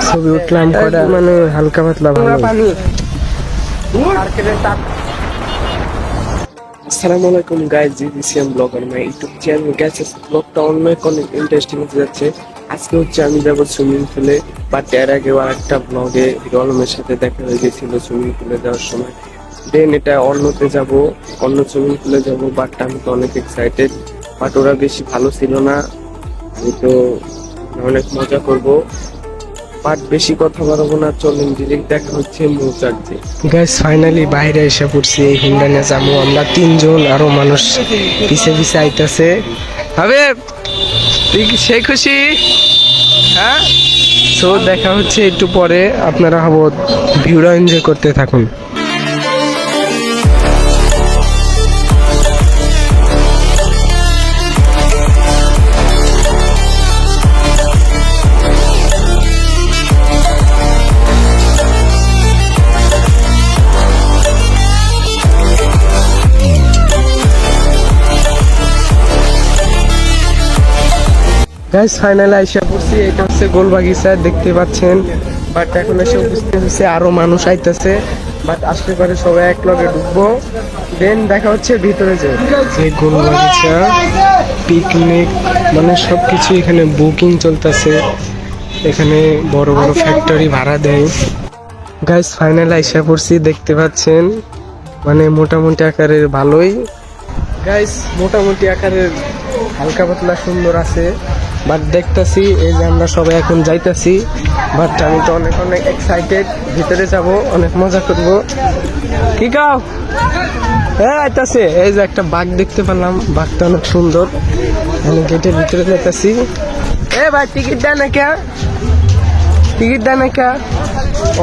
ছবি উঠলাম কটা মানে হালকা পাতলা ভালো পানি। আসসালামু আলাইকুম guys, GCM blogger my YouTube channel. Guys ব্লগটা অনেক ইন্টারেস্টিং হতে যাচ্ছে। আজকে হচ্ছে আমি যাবো সুইমিং পুলে, বাট এর আগে একটা ব্লগে হিরো আলমের সাথে দেখা হয়ে গেছিল সুইমিং পুলে যাওয়ার সময়। দেন এটা অন্যতে যাব, অন্য সুইমিং পুলে যাবো, বাট আমি তো অনেক এক্সাইটেড। বাট ওরা বেশি ভালো ছিল না, আমি তো অনেক মজা করবো। বাট বেশি কথা বলবো না, চলেন ডিরেক্ট দেখা হচ্ছে মৌচাকতে। গাইস ফাইনালি বাইরে এসে পড়ছি, এই হুন্ডা নিয়ে যাবো আমরা তিনজন, আরো মানুষ পিছে পিছে আইতাছে। হবে তুই কি সেই খুশি? হ্যাঁ, সো দেখা হচ্ছে একটু পরে। আপনারা হবো ভিউটা এনজয় করতে থাকুন। গাইস ফাইনালি আইসা পড়ছি, এটা হচ্ছে গোলবাগিচা দেখতে পাচ্ছেন। বাট এখন এসে উপস্থিত হচ্ছে, আরো মানুষ আইতেছে। বাট আসতে পারে সবাই এক লগে ঢুকবো, দেন দেখা হচ্ছে ভিতরে যে গোলবাগিচা পিকনিক মানে সবকিছু এখানে বুকিং চলতেছে। এখানে বড় বড় ফ্যাক্টরি ভাড়া দেয়। গাইস ফাইনালি আইসা পড়ছি, দেখতে পাচ্ছেন মানে মোটামুটি আকারের ভালোই। গাইস মোটামুটি আকারের হালকা পাতলা সুন্দর আছে। বাট দেখতেছি এই যে আমরা সবাই এখন যাইতেছি। বাট আমি তো অনেক অনেক এক্সাইটেড, ভিতরে যাব, অনেক মজা করব। কি কাও হ্যাঁ আইতাছে। এই যে একটা বাঘ দেখতে পেলাম, বাঘটা অনেক সুন্দর। আমি গেটের ভিতরে যাইতেছি। এ ভাই টিকিট দেয় না কে? টিকিট দেয় না কে?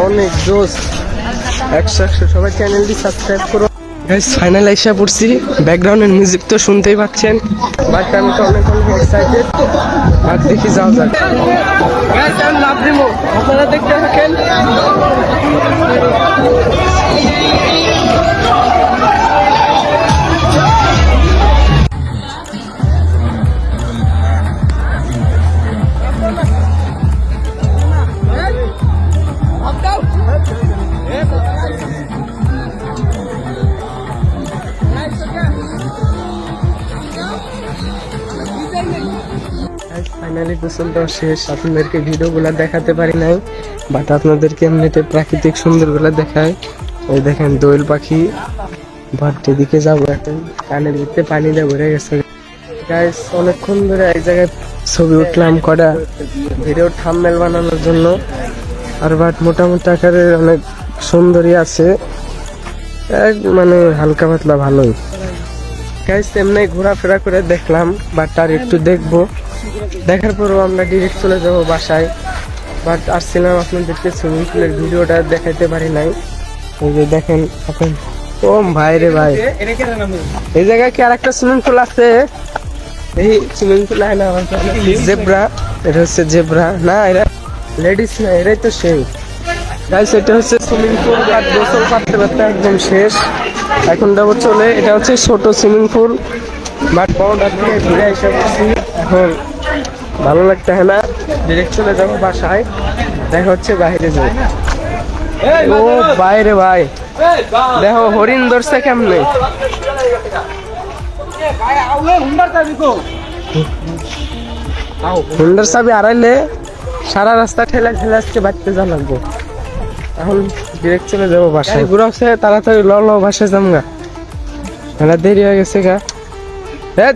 অনেক জোস। 100 সবাই চ্যানেলটি সাবস্ক্রাইব করো। গাইস ফাইনাল আইসা পড়ছি, ব্যাকগ্রাউন্ডের মিউজিক তো শুনতেই পাচ্ছেন। বাট আমি তো অনেক অনেক এক্সাইটেড। আর দেখি যাও যাক। গাইস আমি লাভ দিব, আপনারা দেখতে থাকেন। ফাইনালি গোসলটা শেষ, আপনাদেরকে ভিডিওগুলো দেখাতে পারি নাই, বাট আপনাদেরকে এমনিতে প্রাকৃতিক সুন্দরগুলো দেখায়। ওই দেখেন দোয়েল পাখি। বাট এদিকে যাবো এখন, কানের ভিতরে পানি দিয়ে ভরে গেছে। গাইস অনেকক্ষণ ধরে এক জায়গায় ছবি উঠলাম কটা ভিডিও থাম্বনেল বানানোর জন্য। আর বাট মোটামুটি আকারের অনেক সুন্দরী আছে, এক মানে হালকা পাতলা ভালোই। গাইস এমনি ঘোরাফেরা করে দেখলাম, বাট আর একটু দেখবো। দেখার পরও আমরা ডিরেক্ট চলে যাবো বাসায়। বাট আসছিলাম আপনাদেরকে সুইমিং পুলের ভিডিওটা দেখাইতে পারি নাই। ওই যে দেখেন এখন। ও ভাই রে ভাই, এই জায়গায় কি আর একটা সুইমিং পুল আছে? এই সুইমিং পুল হয় না জেব্রা, এটা হচ্ছে জেব্রা না, এরা লেডিস না, এরাই তো সেই। গাইস এটা হচ্ছে সুইমিং পুল, আর গোসল করতে করতে একদম শেষ। এখন যাবো চলে, এটা হচ্ছে ছোট সুইমিং পুল। বাট বড়টার থেকে ঘুরে এসে বসছি, এখন ভালো লাগতে হয় না, ডিরেক্ট চলে যাবো বাসায়। দেখা হচ্ছে বাইরে যাই। ও বাইরে ভাই দেখো হরিণ ধরছে কেমনে। হুন্ডার চাবি হারাইলে সারা রাস্তা ঠেলা ঠেলা আজকে বাড়তে যা লাগবো। এখন ডিরেক্ট চলে যাবো বাসায়। ঘুরাচ্ছে তাড়াতাড়ি ল বাসায় যামগা, মেলা দেরি হয়ে গেছে গা।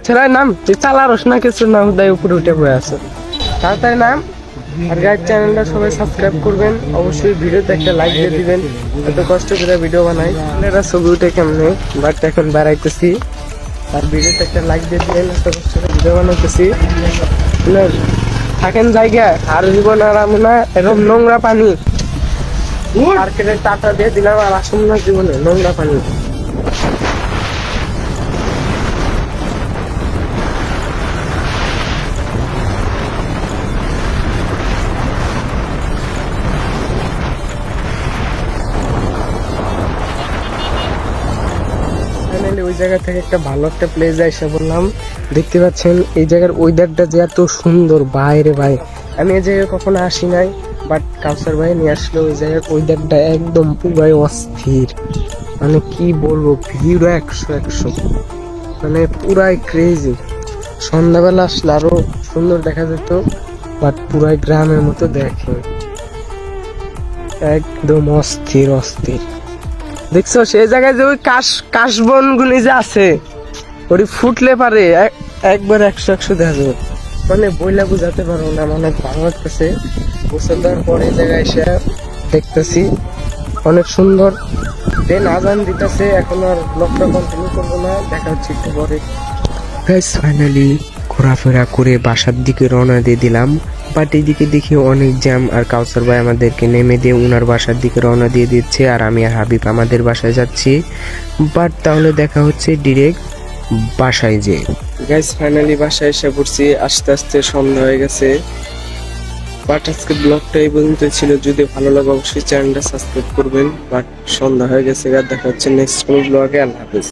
ছেলের নাম তুই চালারস না কিছু না, হুদায় উপরে উঠে বয়ে আছে, তাড়াতাড়ি নাম। আর গাইড চ্যানেলটা সবাই সাবস্ক্রাইব করবেন, অবশ্যই ভিডিওতে একটা লাইক দিয়ে দিবেন। এত কষ্ট করে ভিডিও বানাই, এরা ছবি উঠে কেমনে। বাট এখন বেড়াইতেছি, আর ভিডিওতে একটা লাইক দিয়ে দিবেন। এত কষ্ট করে ভিডিও বানাইতেছি, থাকেন জায়গা। আর জীবন আর আমি না এরকম নোংরা পানি মার্কেটের টাটা দিয়ে দিলাম, আর আসুন না জীবনে নোংরা পানি। ওই জায়গা থেকে একটা ভালো একটা প্লেস এসে বললাম। দেখতে পাচ্ছেন এই জায়গার ওয়েদারটা যে এত সুন্দর, বাইরে ভাই আমি এই জায়গায় কখনো আসি নাই। বাট কাউসার ভাই নিয়ে আসলো ওই জায়গায়, ওয়েদারটা একদম পুরাই অস্থির, মানে কি বলবো, ভিড় 100 মানে পুরাই ক্রেজি। সন্ধ্যাবেলা আসলে আরো সুন্দর দেখা যেত, বাট পুরাই গ্রামের মতো দেখে, একদম অস্থির অস্থির। দেখছো সেই জায়গায় যে ওই কাশবন গুলি যে আছে, ওটি ফুটলে পারে একবার 100 দেখা যাবে, মানে বইলা বুঝাতে পারবো না, মানে ভালো লাগতেছে। গোসল দেওয়ার পরে এই জায়গায় এসে দেখতেছি অনেক সুন্দর। দেন আজান দিতেছে, এখন আর ব্লগটা কন্টিনিউ করবো না, দেখা হচ্ছে একটু পরে। গাইস ফাইনালি ঘোরাফেরা করে বাসার দিকে রওনা দিয়ে দিলাম, বাট এইদিকে দেখি অনেক জ্যাম, আর কাউসার ভাই আমাদেরকে নেমে দিয়ে উনার বাসার দিকে রওনা দিয়ে দিচ্ছে, আর আমি আর হাবিব আমাদের বাসায় যাচ্ছি। বাট তাহলে দেখা হচ্ছে ডিরেক্ট বাসায় যে। গাইস ফাইনালি বাসায় এসে পড়ছি, আস্তে আস্তে সন্ধ্যা হয়ে গেছে। বাট আজকে ব্লগটা এই পর্যন্ত ছিল, যদি ভালো লাগে অবশ্যই চ্যানেলটা সাবস্ক্রাইব করবেন। বাট সন্ধ্যা হয়ে গেছে, দেখা হচ্ছে নেক্সট কোনো ব্লগে। আল্লাহ হাফেজ।